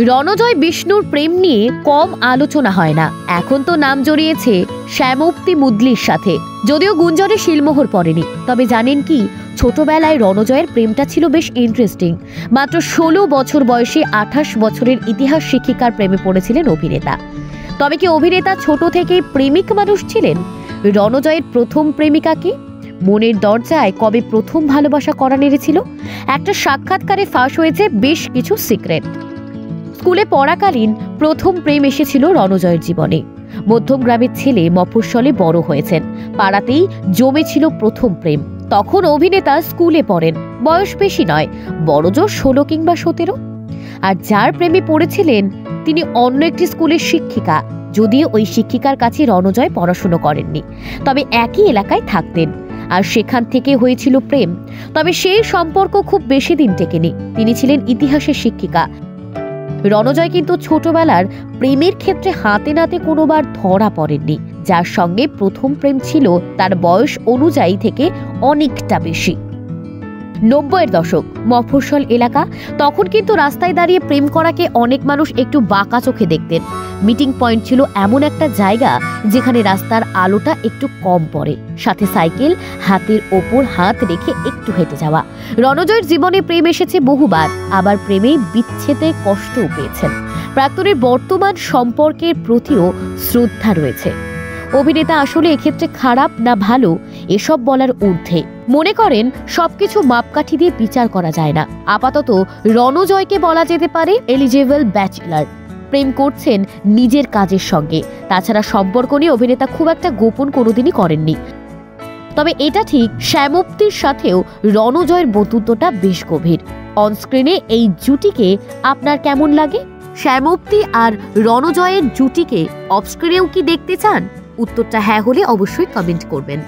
রণজয় বিষ্ণুর প্রেম নিয়ে কম আলোচনা হয় না। এখন তো নাম জড়িয়েছে শ্যামপ্তি মুদলির সাথে, যদিও গুঞ্জনে শিলমোহর পড়েনি। তবে জানেন কি, ছোটবেলায় রণজয়ের প্রেমটা ছিল বেশ ইন্টারেস্টিং। মাত্র 16 বছর বয়সে 28 বছরের ইতিহাস শিক্ষিকার প্রেমে পড়েছিলেন অভিনেতা। তবে কি অভিনেতা ছোট থেকেই প্রেমিক মানুষ ছিলেন? রণজয়ের প্রথম প্রেমিকা কি? মনের দরজায় কবে প্রথম ভালোবাসা করা নেড়েছিল? একটা সাক্ষাৎকারে ফাঁস হয়েছে বেশ কিছু সিক্রেট। স্কুলে পড়াকালীন প্রথম প্রেম এসেছিল রণজয়ের জীবনে। মধ্যম গ্রামের ছেলে, মফস্বলে বড় হয়েছেন, পাড়াতেই জমেছিল প্রথম প্রেম। তখন অভিনেতা স্কুলে পড়েন, বয়স বেশি নয়, বড়জোর 16 কিংবা 17। আর যার প্রেমে পড়েছিলেন তিনি অন্য একটি স্কুলের শিক্ষিকা। যদিও ওই শিক্ষিকার কাছে রণজয় পড়াশুনো করেননি, তবে একই এলাকায় থাকতেন, আর সেখান থেকে হয়েছিল প্রেম। তবে সেই সম্পর্ক খুব বেশি দিন টেকেনি। তিনি ছিলেন ইতিহাসের শিক্ষিকা। রণজয় কিন্তু ছোটবেলার প্রেমের ক্ষেত্রে হাতে নাতে কোনোবার ধরা পড়েননি। যার সঙ্গে প্রথম প্রেম ছিল তার বয়স অনুযায়ী থেকে অনেকটা বেশি। 90-এর দশক, মফস্বল এলাকা। তখন কিন্তু রাস্তায় দাঁড়িয়ে প্রেম করাকে অনেক মানুষ একটু বাঁকা চোখে দেখতেন। মিটিং পয়েন্ট ছিল এমন একটা জায়গা যেখানে রাস্তার আলোটা একটু কম পড়ে, সাথে সাইকেল, হাতের ওপর হাত রেখে একটু হেঁটে যাওয়া। রণজয়ের জীবনে প্রেম এসেছে বহুবার, আবার প্রেমে বিচ্ছেদে কষ্টও পেয়েছেন। প্রাক্তনের বর্তমান সম্পর্কের প্রতিও শ্রদ্ধা রয়েছে। অভিনেতা আসলে এক্ষেত্রে খারাপ না ভালো এসব বলার ঊর্ধ্বে। মনে করেন সবকিছু মাপকাঠি দিয়ে বিচার করা যায় না। আপাতত রণজয়কে বলা যেতে পারে এলিজেবল ব্যাচেলার। প্রেম করছেন নিজের কাজের সঙ্গে। তাছাড়া সম্পর্ক নিয়ে অভিনেতা খুব একটা গোপন কোনোদিনই করেননি। তবে এটা ঠিক, শ্যামপ্তির সাথেও রণজয়ের বন্ধুত্বটা বেশ গভীর। অনস্ক্রিনে এই জুটিকে আপনার কেমন লাগে? শ্যামপ্তি আর রণজয়ের জুটিকে অফস্ক্রিনেও কি দেখতে চান? উত্তরটা হ্যাঁ হলে অবশ্যই কমেন্ট করবেন।